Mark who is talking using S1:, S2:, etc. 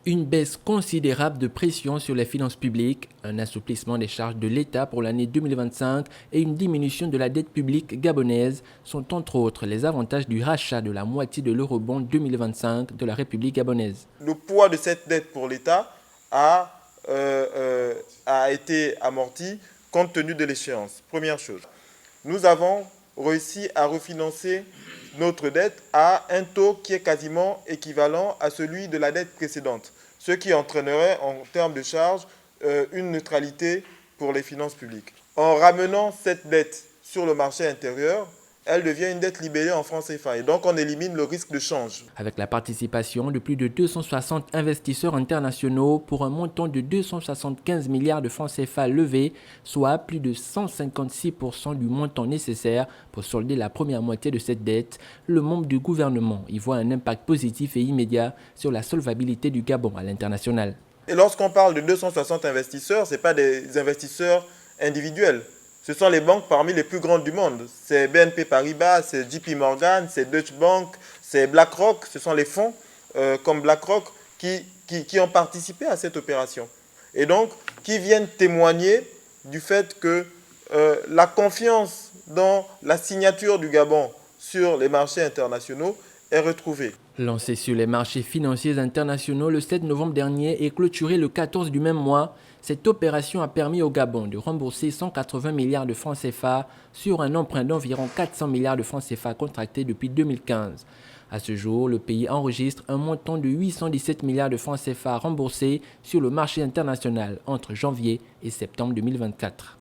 S1: Une baisse considérable de pression sur les finances publiques, un assouplissement des charges de l'État pour l'année 2025 et une diminution de la dette publique gabonaise sont entre autres les avantages du rachat de la moitié de l'eurobond 2025 de la République gabonaise.
S2: Le poids de cette dette pour l'État a été amorti compte tenu de l'échéance. Première chose, nous avons réussi à refinancer notre dette à un taux qui est quasiment équivalent à celui de la dette précédente, ce qui entraînerait en termes de charges une neutralité pour les finances publiques. En ramenant cette dette sur le marché intérieur, elle devient une dette libellée en francs CFA et donc on élimine le risque de change.
S1: Avec la participation de plus de 260 investisseurs internationaux pour un montant de 275 milliards de francs CFA levés, soit plus de 156% du montant nécessaire pour solder la première moitié de cette dette, le membre du gouvernement y voit un impact positif et immédiat sur la solvabilité du Gabon à l'international.
S2: Et lorsqu'on parle de 260 investisseurs, ce n'est pas des investisseurs individuels. Ce sont les banques parmi les plus grandes du monde. C'est BNP Paribas, c'est JP Morgan, c'est Deutsche Bank, c'est BlackRock. Ce sont les fonds comme BlackRock qui ont participé à cette opération. Et donc, qui viennent témoigner du fait que la confiance dans la signature du Gabon sur les marchés internationaux est retrouvée.
S1: Lancé sur les marchés financiers internationaux le 7 novembre dernier et clôturé le 14 du même mois, cette opération a permis au Gabon de rembourser 180 milliards de francs CFA sur un emprunt d'environ 400 milliards de francs CFA contracté depuis 2015. À ce jour, le pays enregistre un montant de 817 milliards de francs CFA remboursés sur le marché international entre janvier et septembre 2024.